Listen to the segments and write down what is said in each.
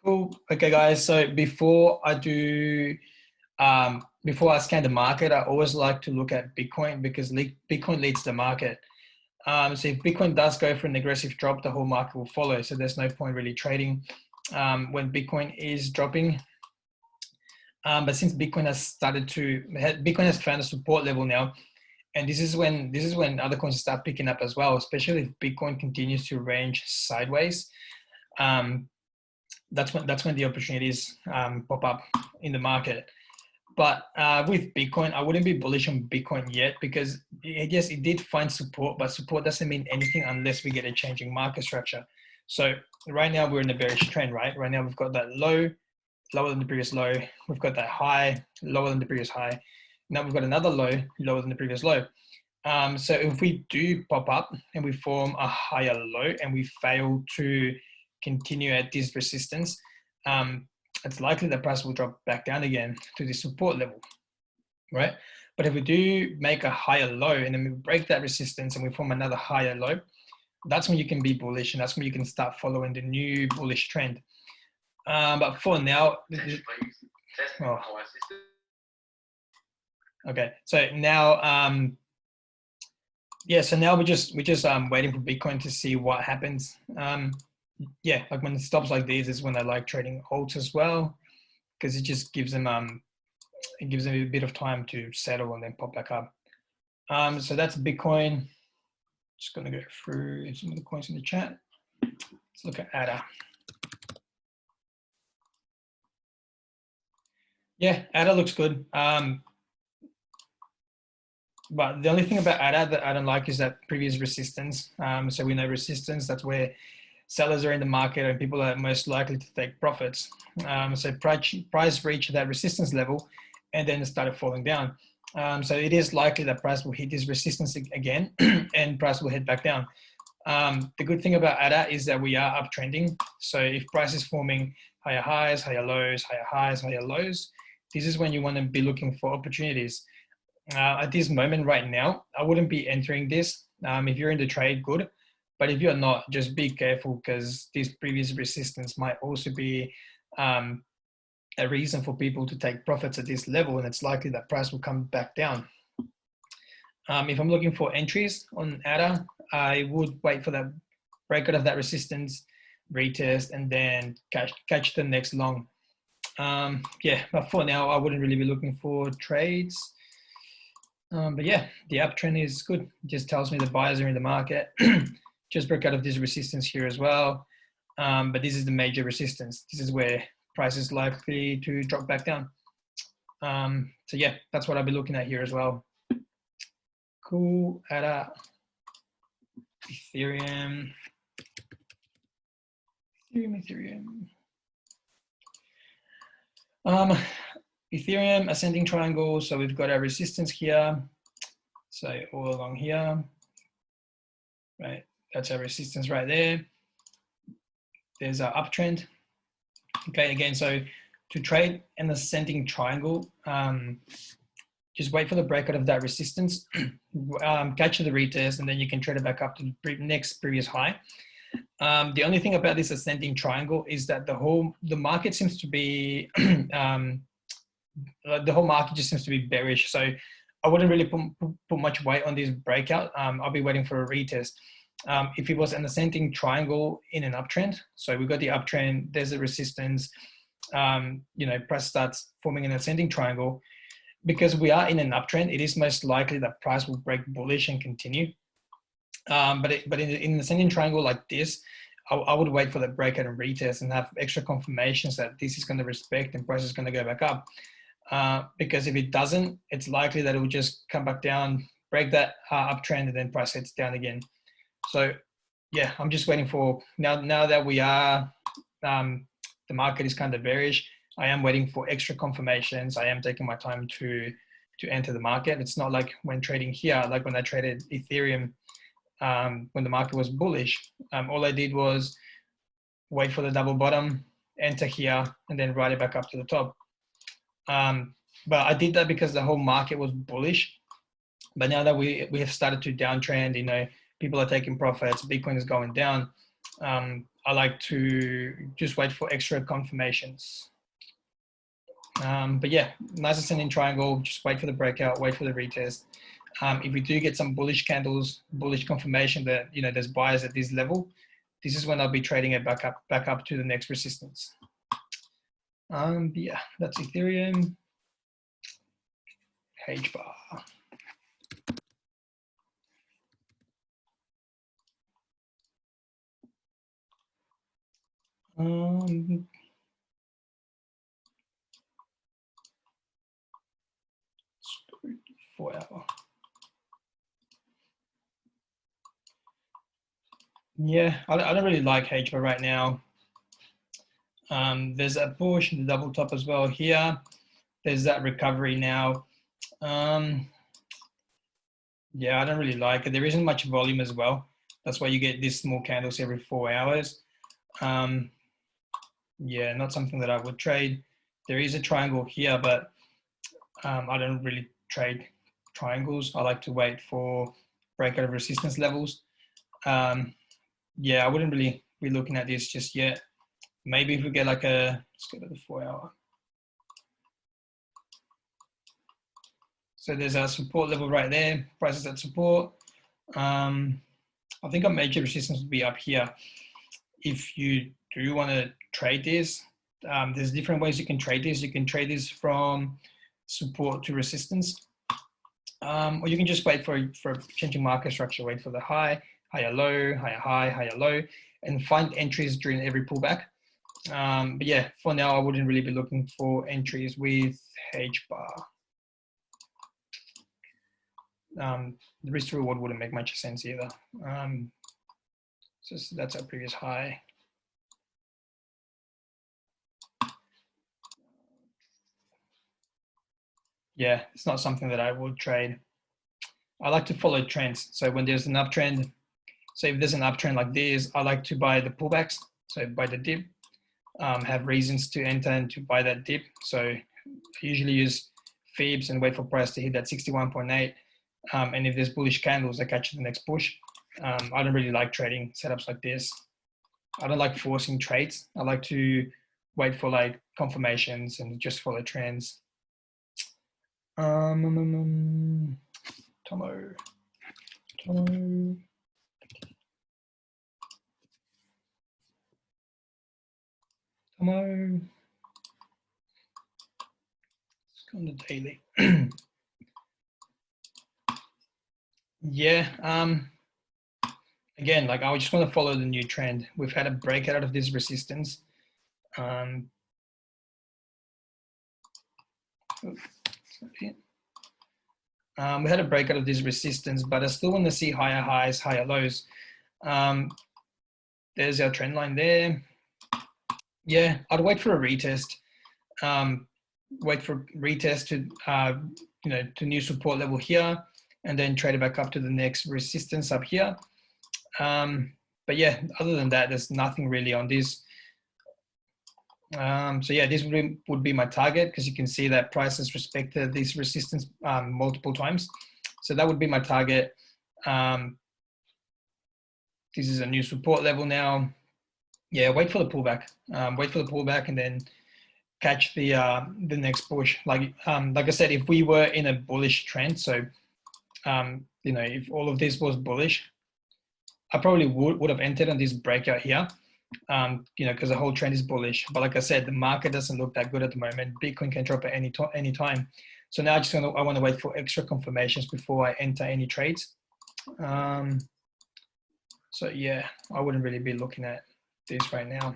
Cool. Okay, guys. So before I scan the market, I always like to look at Bitcoin because Bitcoin leads the market. So if Bitcoin does go for an aggressive drop, the whole market will follow. So there's no point really trading when Bitcoin is dropping. But since Bitcoin has found a support level now, and this is when other coins start picking up as well, especially if Bitcoin continues to range sideways. That's when the opportunities pop up in the market. But with Bitcoin, I wouldn't be bullish on Bitcoin yet because yes, it did find support, but support doesn't mean anything unless we get a changing market structure. So right now we're in a bearish trend, right? Right now we've got that low, lower than the previous low. We've got that high, lower than the previous high. Now we've got another low, lower than the previous low. So if we do pop up and we form a higher low and we fail to continue at this resistance, it's likely the price will drop back down again to the support level, right? But if we do make a higher low and then we break that resistance and we form another higher low, that's when you can be bullish and that's when you can start following the new bullish trend. But for now, okay. So now, so now we're just waiting for Bitcoin to see what happens. Yeah, like when it stops like these is when I like trading alts as well, because it just gives them a bit of time to settle and then pop back up. So that's Bitcoin. Just gonna go through some of the coins in the chat. Let's look at ADA. Yeah, ADA looks good. But the only thing about ADA that I don't like is that previous resistance. So we know resistance, that's where sellers are in the market and people are most likely to take profits. So price reached that resistance level and then it started falling down. So it is likely that price will hit this resistance again and price will head back down. The good thing about ADA is that we are uptrending. So if price is forming higher highs, higher lows, higher highs, higher lows, this is when you want to be looking for opportunities. At this moment right now, I wouldn't be entering this. If you're in the trade, good. But if you're not, just be careful because this previous resistance might also be a reason for people to take profits at this level, and it's likely that price will come back down. If I'm looking for entries on ADA, I would wait for that breakout of that resistance, retest, and then catch the next long. Yeah, but for now, I wouldn't really be looking for trades. But yeah, the uptrend is good. It just tells me the buyers are in the market. Just broke out of this resistance here as well. But this is the major resistance. This is where price is likely to drop back down. So yeah, that's what I'll be looking at here as well. Cool. ADA, Ethereum. Ethereum ascending triangle. So we've got our resistance here. So all along here, right? That's our resistance right there. There's our uptrend. Okay, again, so to trade an ascending triangle, just wait for the breakout of that resistance, catch the retest, and then you can trade it back up to the next previous high. The only thing about this ascending triangle is that the market seems to be, the whole market just seems to be bearish. So I wouldn't really put much weight on this breakout. I'll be waiting for a retest. If it was an ascending triangle in an uptrend, so we've got the uptrend, there's a resistance, price starts forming an ascending triangle. Because we are in an uptrend, it is most likely that price will break bullish and continue. But in an ascending triangle like this, I would wait for the breakout and retest and have extra confirmations that this is going to respect and price is going to go back up. Because if it doesn't, it's likely that it will just come back down, break that uptrend, and then price heads down again. So yeah, I'm just waiting for, now that we are, the market is kind of bearish, I am waiting for extra confirmations. I am taking my time to enter the market. It's not like when trading here, like when I traded Ethereum, when the market was bullish, all I did was wait for the double bottom, enter here, and then ride it back up to the top. But I did that because the whole market was bullish. But now that we have started to downtrend, people are taking profits, Bitcoin is going down. I like to just wait for extra confirmations. But yeah, nice ascending triangle, just wait for the breakout, wait for the retest. If we do get some bullish candles, bullish confirmation that, you know, there's buyers at this level, this is when I'll be trading it back up to the next resistance. But yeah, that's Ethereum. HBAR. Um, 4 hour. Yeah, I don't really like HBAR right now. There's a push in the double top as well here. There's that recovery now. Yeah, I don't really like it. There isn't much volume as well. That's why you get these small candles every 4 hours. Yeah, not something that I would trade. There is a triangle here, but I don't really trade triangles. I like to wait for breakout of resistance levels. Yeah, I wouldn't really be looking at this just yet. Maybe if we get like let's go to the 4 hour. So there's our support level right there, prices at support. I think a major resistance would be up here. If you do want to trade this, there's different ways you can trade this. You can trade this from support to resistance, or you can just wait for changing market structure, wait for the high, higher low, higher high, higher low, and find entries during every pullback. But yeah, for now, I wouldn't really be looking for entries with HBAR. The risk to reward wouldn't make much sense either. So that's our previous high. Yeah, it's not something that I would trade. I like to follow trends. So when there's an uptrend, so if there's an uptrend like this, I like to buy the pullbacks. So buy the dip, have reasons to enter and to buy that dip. So I usually use Phoebs and wait for price to hit that 61.8. And if there's bullish candles, I catch the next push. I don't really like trading setups like this. I don't like forcing trades. I like to wait for like confirmations and just follow trends. Tomo. Let's go on the daily. Yeah. Again, like I just want to follow the new trend. We've had a breakout of this resistance. We had a breakout of this resistance, but I still want to see higher highs, higher lows. There's our trend line there. Yeah, I'd wait for a retest. Wait for retest to to new support level here, and then trade it back up to the next resistance up here. But yeah, other than that, there's nothing really on this. So yeah, this would be my target, because you can see that price has respected this resistance multiple times. So that would be my target. This is a new support level now. Yeah, wait for the pullback. Wait for the pullback and then catch the next push. Like I said, if we were in a bullish trend, so if all of this was bullish, I probably would have entered on this breakout here. Because the whole trend is bullish. But like I said, the market doesn't look that good at the moment. Bitcoin can drop at any time. So now I want to wait for extra confirmations before I enter any trades. So yeah, I wouldn't really be looking at this right now.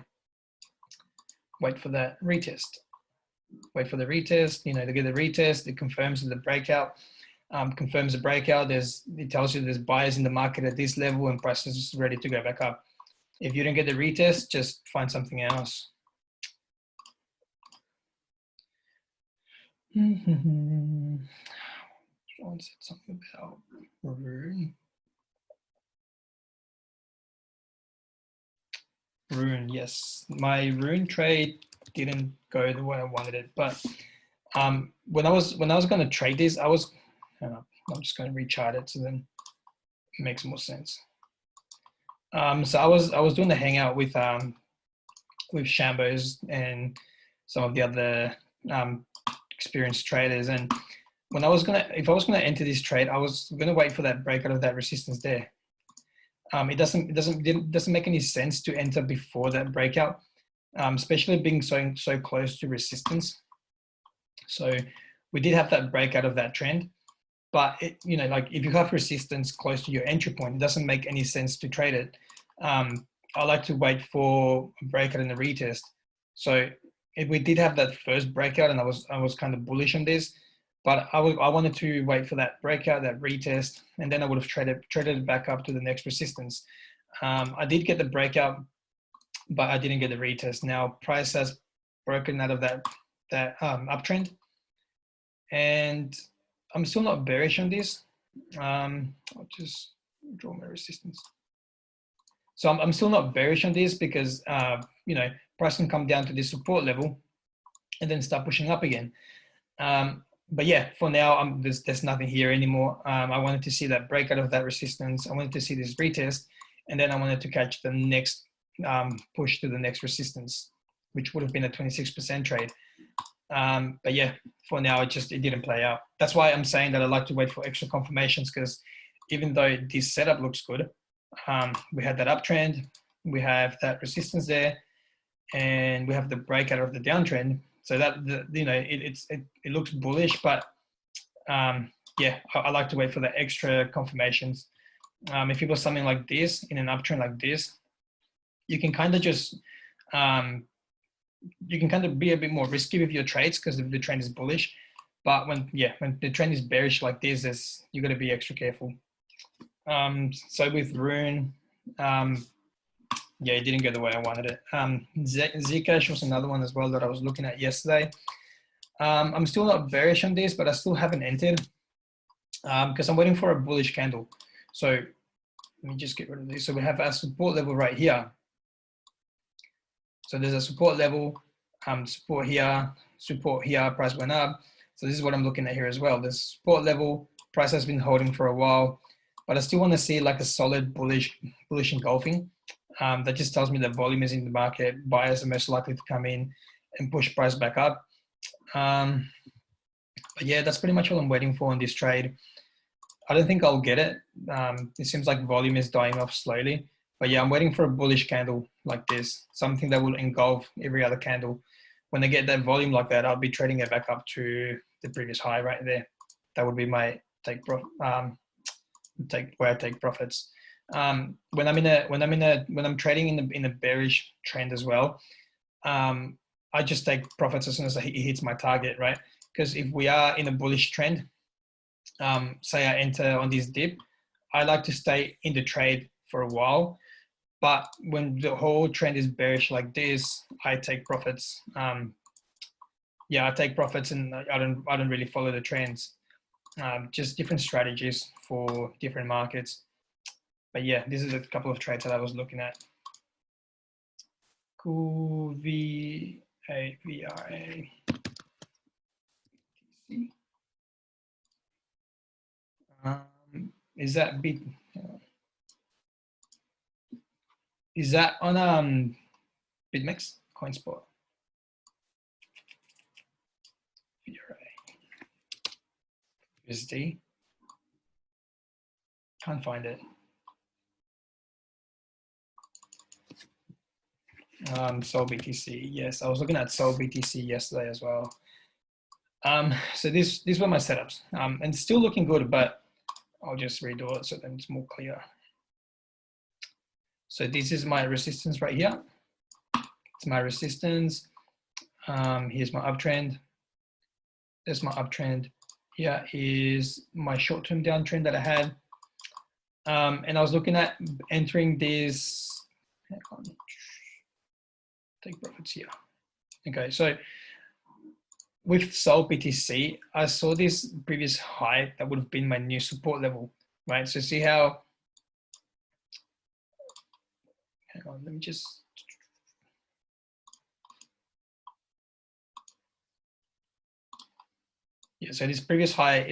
Wait for that retest. Wait for the retest. To get the retest, it confirms the breakout. Confirms the breakout. It tells you there's buyers in the market at this level and prices is ready to go back up. If you don't get the retest, just find something else. Someone said something about Rune. Rune, yes. My Rune trade didn't go the way I wanted it, but when I was going to trade this, I'm just going to rechart it so then it makes more sense. So I was doing the hangout with Shambos and some of the other experienced traders, and when if I was gonna enter this trade, I was gonna wait for that breakout of that resistance there. It doesn't make any sense to enter before that breakout, especially being so close to resistance. So we did have that breakout of that trend, but you know, like if you have resistance close to your entry point, it doesn't make any sense to trade it. I like to wait for a breakout and a retest. So if we did have that first breakout, and I was kind of bullish on this, but I wanted to wait for that breakout, that retest, and then I would have traded it back up to the next resistance. I did get the breakout, but I didn't get the retest. Now price has broken out of that uptrend, and I'm still not bearish on this. I'll just draw my resistance. So I'm still not bearish on this because you know, price can come down to this support level and then start pushing up again. But yeah, for now, there's nothing here anymore. I wanted to see that breakout of that resistance. I wanted to see this retest, and then I wanted to catch the next push to the next resistance, which would have been a 26% trade. But yeah, for now, it didn't play out. That's why I'm saying that I like to wait for extra confirmations, because even though this setup looks good, we had that uptrend, we have that resistance there, and we have the breakout of the downtrend. So that you know, it looks bullish, but yeah, I like to wait for the extra confirmations. If you got something like this in an uptrend like this, you can kind of just you can kind of be a bit more risky with your trades because the trend is bullish. But when the trend is bearish like this, you got to be extra careful. So with Rune, yeah, it didn't go the way I wanted it. Zcash was another one as well that I was looking at yesterday. I'm still not bearish on this, but I still haven't entered because I'm waiting for a bullish candle. So let me just get rid of this. So we have our support level right here. So there's a support level, support here, price went up. So this is what I'm looking at here as well. The support level, price has been holding for a while, but I still want to see like a solid bullish engulfing. That just tells me that volume is in the market. Buyers are most likely to come in and push price back up. But yeah, that's pretty much what I'm waiting for in this trade. I don't think I'll get it. It seems like volume is dying off slowly. But yeah, I'm waiting for a bullish candle like this, something that will engulf every other candle. When I get that volume like that, I'll be trading it back up to the previous high right there. That would be my where I take profits. When I'm trading in a bearish trend as well, I just take profits as soon as it hits my target, right? Because if we are in a bullish trend, say I enter on this dip, I like to stay in the trade for a while. But when the whole trend is bearish like this, I take profits. Yeah, I take profits, and I don't really follow the trends. Just different strategies for different markets. But yeah, this is a couple of trades that I was looking at. Cool, VAVRA. Is that bit? Is that on BitMEX CoinSpot? USD. Can't find it. Sol BTC. Yes, I was looking at Sol BTC yesterday as well. So these were my setups, and still looking good, but I'll just redo it so then it's more clear. So this is my resistance right here. It's my resistance. Here's my uptrend. There's my uptrend. Here is my short-term downtrend that I had. And I was looking at entering this. Hang on. Take profits here. Okay, so with Sol BTC, I saw this previous high that would have been my new support level, right? So see how, hang on, let me just, yeah, so this previous high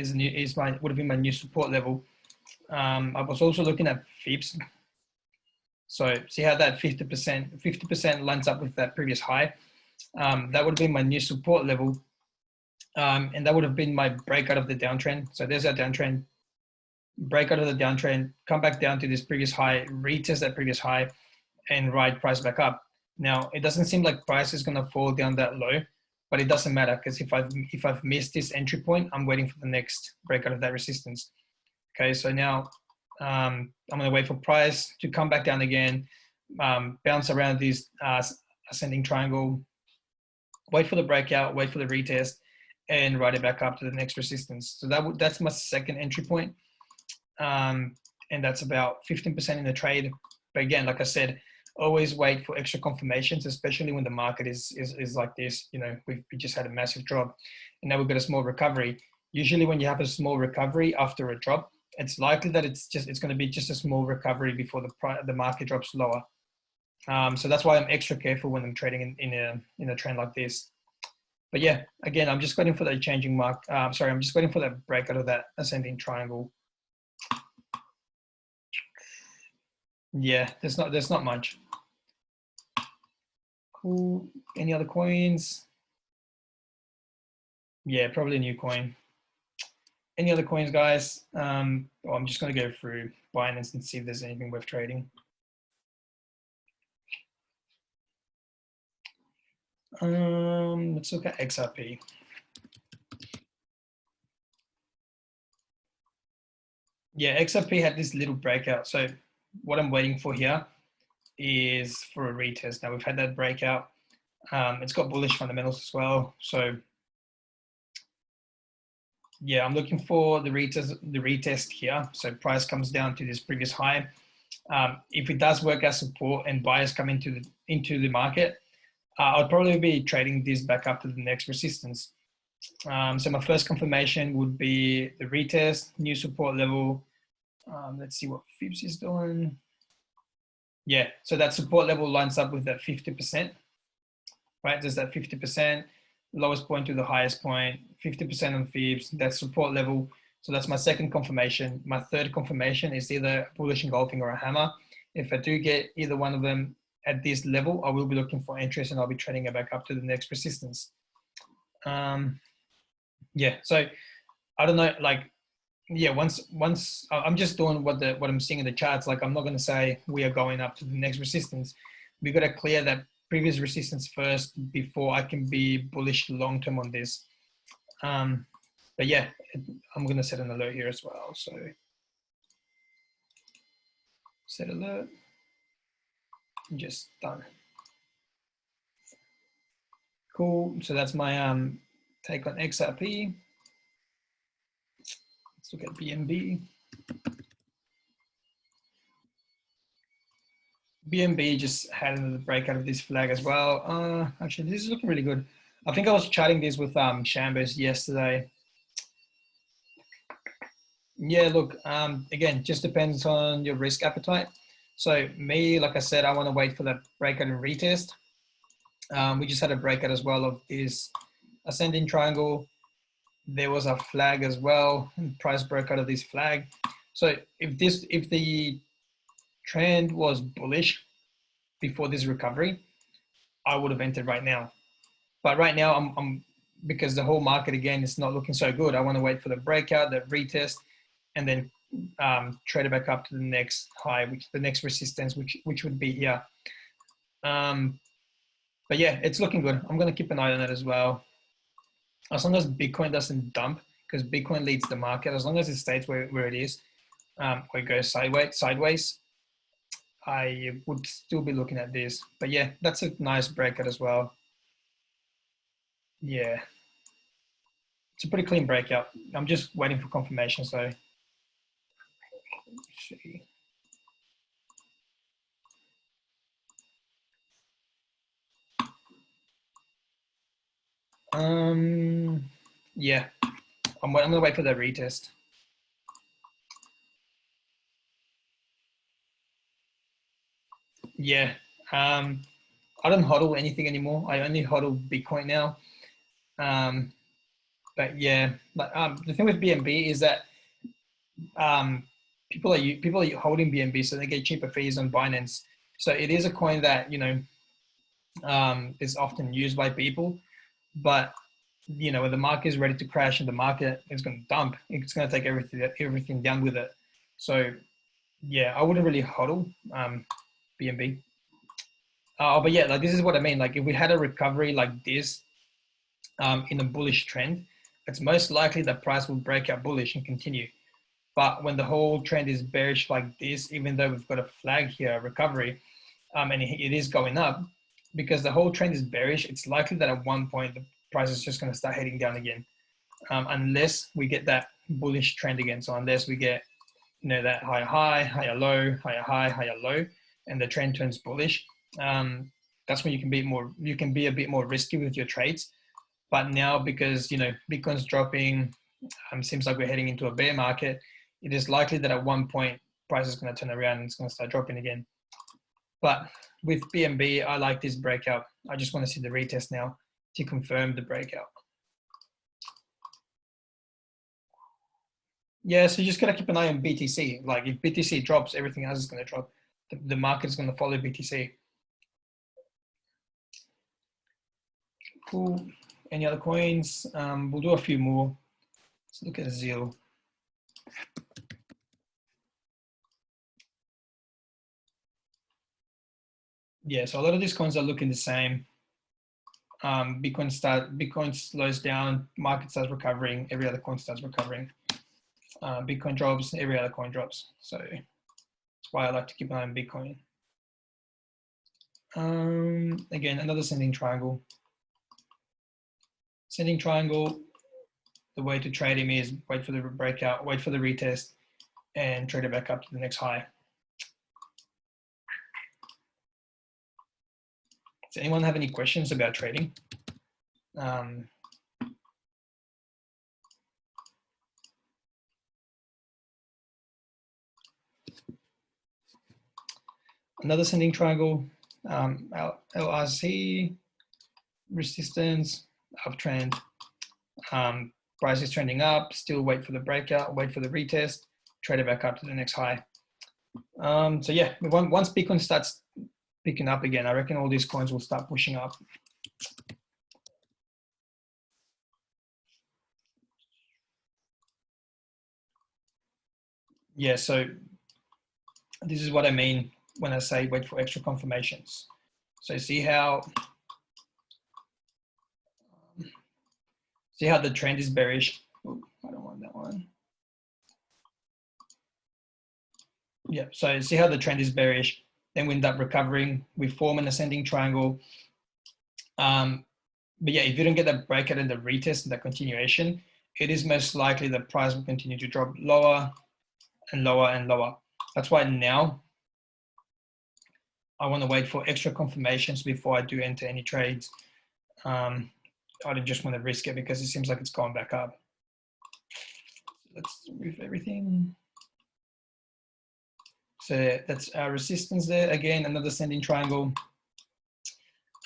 would have been my new support level. I was also looking at Fibs. So see how that 50% lines up with that previous high. That would have been my new support level. And that would have been my breakout of the downtrend. So there's our downtrend, breakout of the downtrend, come back down to this previous high, retest that previous high, and ride price back up. Now, it doesn't seem like price is going to fall down that low, but it doesn't matter because if I've missed this entry point, I'm waiting for the next breakout of that resistance. Okay, so now I'm going to wait for price to come back down again, bounce around this ascending triangle, wait for the breakout, wait for the retest, and ride it back up to the next resistance. So that's my second entry point. And that's about 15% in the trade. But again, like I said, always wait for extra confirmations, especially when the market is like this. You know, we just had a massive drop and now we've got a small recovery. Usually when you have a small recovery after a drop, it's likely that it's going to be just a small recovery before the market drops lower. So that's why I'm extra careful when I'm trading in a trend like this. But yeah, again, I'm just waiting for that changing mark. I'm just waiting for that breakout of that ascending triangle. Yeah, there's not much. Cool. Any other coins? Yeah, probably a new coin. Any other coins, guys? I'm just going to go through Binance and see if there's anything worth trading. Let's look at XRP. Yeah, XRP had this little breakout. So what I'm waiting for here is for a retest. Now we've had that breakout. It's got bullish fundamentals as well. So yeah, I'm looking for the retest here. So price comes down to this previous high. If it does work as support and buyers come into the market, I'll probably be trading this back up to the next resistance. So my first confirmation would be the retest, new support level. Let's see what Fibs is doing. Yeah, so that support level lines up with that 50%, right? There's that 50%, lowest point to the highest point, 50% on Fibs, that support level. So that's my second confirmation. My third confirmation is either bullish engulfing or a hammer. If I do get either one of them at this level, I will be looking for interest and I'll be trading it back up to the next resistance. Yeah, so I don't know, like, yeah, once I'm just doing what I'm seeing in the charts. Like, I'm not going to say we are going up to the next resistance. We got to clear that previous resistance first before I can be bullish long term on this. But yeah, I'm going to set an alert here as well. So set alert, just done. Cool. So that's my take on XRP. Let's look at BNB. BNB just had another breakout of this flag as well. Actually, this is looking really good. I think I was chatting this with Chambers yesterday. Yeah, look, again, just depends on your risk appetite. So me, like I said, I want to wait for that breakout and retest. We just had a breakout as well of this ascending triangle. There was a flag as well, and price broke out of this flag. So if the trend was bullish before this recovery, I would have entered right now. But right now, I'm because the whole market again is not looking so good. I want to wait for the breakout, the retest, and then trade it back up to the next high, which the next resistance, which would be here. But yeah, it's looking good. I'm going to keep an eye on it as well. As long as Bitcoin doesn't dump, because Bitcoin leads the market, as long as it stays where it is, or it goes sideways, I would still be looking at this. But yeah, that's a nice breakout as well. Yeah, it's a pretty clean breakout. I'm just waiting for confirmation. So let's see. Yeah, I'm gonna wait for the retest. Yeah, I don't hodl anything anymore. I only hodl Bitcoin now. But yeah, but the thing with BNB is that people are holding BNB, so they get cheaper fees on Binance. So it is a coin that, you know, is often used by people, but you know, when the market is ready to crash and the market is going to dump, it's going to take everything down with it. So yeah, I wouldn't really hodl BNB. But yeah, like this is what I mean. Like if we had a recovery like this in a bullish trend, it's most likely that price will break out bullish and continue. But when the whole trend is bearish like this, even though we've got a flag here, recovery, and it is going up, because the whole trend is bearish, it's likely that at one point the price is just going to start heading down again, unless we get that bullish trend again. So unless we get, you know, that higher high, higher low, higher high, higher low, and the trend turns bullish, that's when you can be a bit more risky with your trades. But now, because, you know, Bitcoin's dropping, seems like we're heading into a bear market, it is likely that at one point price is going to turn around and it's going to start dropping again. But with BNB, I like this breakout. I just want to see the retest now to confirm the breakout. Yeah, so you just got to keep an eye on BTC. Like if BTC drops, everything else is going to drop. The market is going to follow BTC. Cool. Any other coins? We'll do a few more. Let's look at ZIL. Yeah, so a lot of these coins are looking the same. Bitcoin slows down, market starts recovering, every other coin starts recovering. Bitcoin drops, every other coin drops. So that's why I like to keep an eye on Bitcoin. Again, another ascending triangle. Ascending triangle, the way to trade him is wait for the breakout, wait for the retest, and trade it back up to the next high. Does anyone have any questions about trading? Another ascending triangle, LRC, resistance, uptrend, price is trending up, still wait for the breakout, wait for the retest, trade it back up to the next high. So yeah, once Bitcoin starts picking up again, I reckon all these coins will start pushing up. Yeah, so this is what I mean when I say wait for extra confirmations. So see how the trend is bearish. Ooh, I don't want that one. Yeah, so see how the trend is bearish, then we end up recovering, we form an ascending triangle. But yeah, if you don't get that breakout and the retest and that continuation, it is most likely the price will continue to drop lower and lower and lower. That's why now I want to wait for extra confirmations before I do enter any trades. I don't just want to risk it because it seems like it's gone back up. Let's remove everything. So that's our resistance there. Again, another ascending triangle.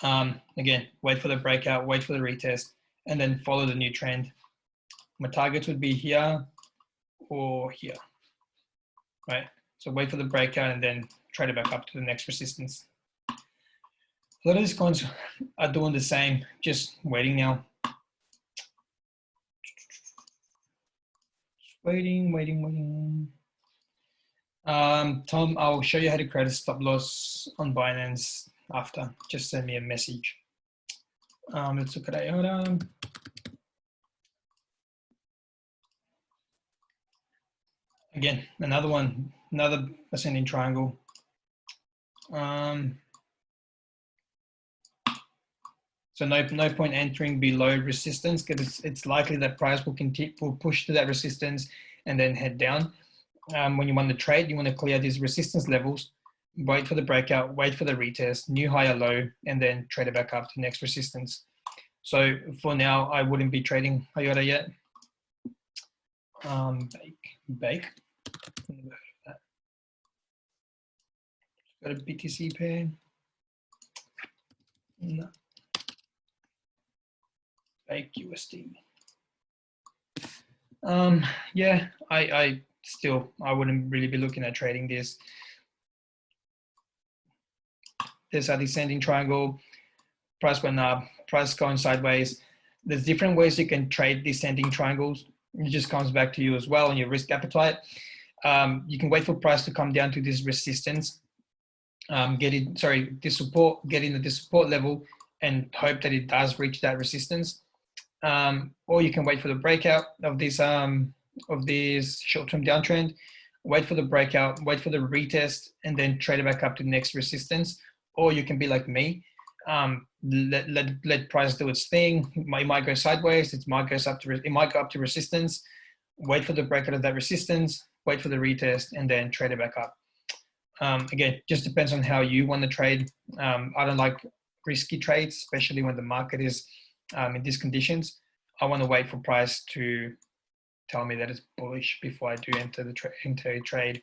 Again, wait for the breakout, wait for the retest, and then follow the new trend. My targets would be here or here, right? So wait for the breakout and then trade it back up to the next resistance. A lot of these coins are doing the same, just waiting now. Waiting. Tom, I'll show you how to create a stop loss on Binance after. Just send me a message. Let's look at IOTA. Again, another ascending triangle. So no point entering below resistance because it's likely that price will push to that resistance and then head down. When you want to trade, you want to clear these resistance levels, wait for the breakout, wait for the retest, new higher low, and then trade it back up to next resistance. So for now, I wouldn't be trading IOTA yet. Bake. Got a BTC pair. No. Bake USD. Yeah, I wouldn't really be looking at trading this. there's a descending triangle, price went up, price going sideways. There's different ways you can trade descending triangles. It just comes back to you as well and your risk appetite. You can wait for price to come down to this resistance, this support, get in at this support level and hope that it does reach that resistance. Or you can wait for the breakout of this short-term downtrend, wait for the breakout, wait for the retest, and then trade it back up to the next resistance. Or you can be like me, let price do its thing. It might go sideways. It might go up to resistance. Wait for the breakout of that resistance. Wait for the retest, and then trade it back up. Again, just depends on how you want to trade. I don't like risky trades, especially when the market is in these conditions. I want to wait for price to tell me that it's bullish before I do enter a trade.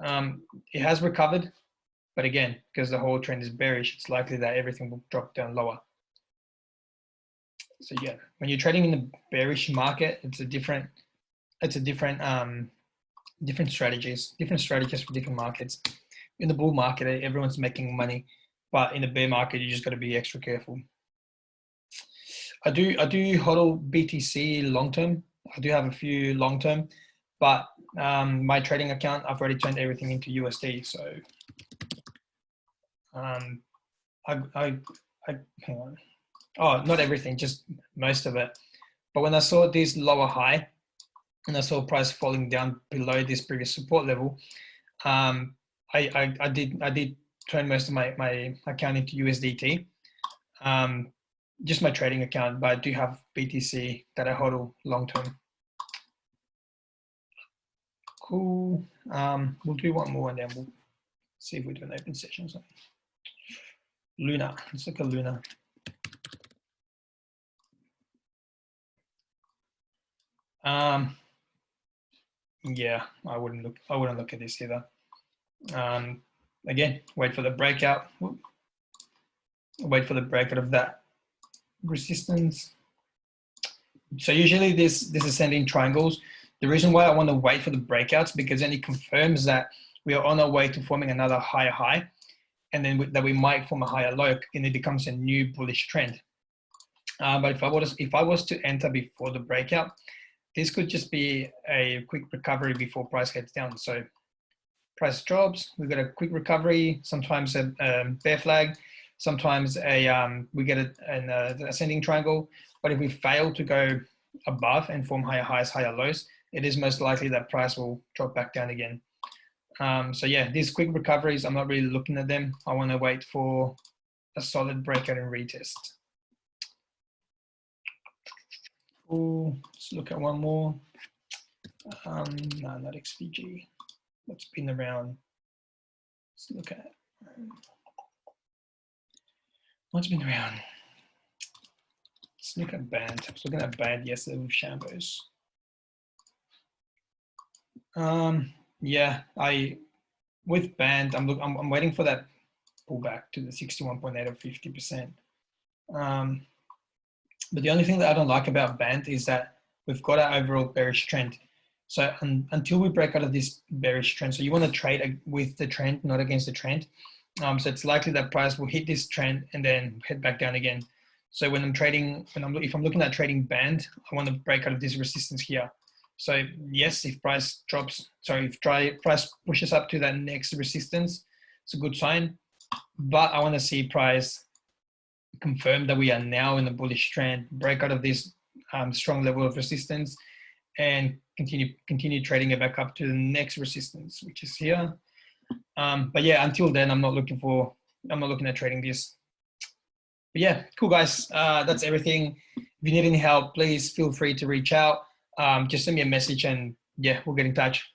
It has recovered, but again, because the whole trend is bearish, it's likely that everything will drop down lower. So yeah, when you're trading in a bearish market, it's a different strategies for different markets. In the bull market, everyone's making money, but in the bear market, you just got to be extra careful. I do hodl BTC long term. I do have a few long term, but my trading account, I've already turned everything into USD. So hang on. Oh, not everything, just most of it. But when I saw this lower high, and I saw price falling down below this previous support level, I did turn most of my account into USDT, just my trading account, but I do have BTC that I hodl long term. Cool. We'll do one more and then we'll see if we do an open session. So, Luna. Let's look at Luna. Yeah, I wouldn't look at this either. Again, wait for the breakout. Wait for the breakout of that resistance. So usually this ascending triangles, the reason why I want to wait for the breakouts, because then it confirms that we are on our way to forming another higher high, and then that we might form a higher low, and it becomes a new bullish trend. But if I was to enter before the breakout, this could just be a quick recovery before price heads down. So price drops, we get a quick recovery, sometimes a bear flag, sometimes we get an ascending triangle. But if we fail to go above and form higher highs, higher lows, it is most likely that price will drop back down again. So yeah, these quick recoveries, I'm not really looking at them. I want to wait for a solid breakout and retest. Ooh, let's look at one more. No, not XVG. What's been around? Let's look at what's been around. Let's look at Band. I was looking at Band yesterday with Shambos. Yeah, with Band, I'm waiting for that pullback to the 61.8 or 50%. But the only thing that I don't like about Band is that we've got our overall bearish trend. So until we break out of this bearish trend, so you want to trade with the trend, not against the trend. So it's likely that price will hit this trend and then head back down again. So when I'm trading, if I'm looking at trading Band, I want to break out of this resistance here. So yes, if price drops, if price pushes up to that next resistance, it's a good sign. But I want to see price confirm that we are now in a bullish trend, break out of this strong level of resistance, and continue trading it back up to the next resistance, which is here. But yeah, until then, I'm not looking at trading this. But yeah, cool guys. That's everything. If you need any help, please feel free to reach out. Just send me a message and yeah, we'll get in touch.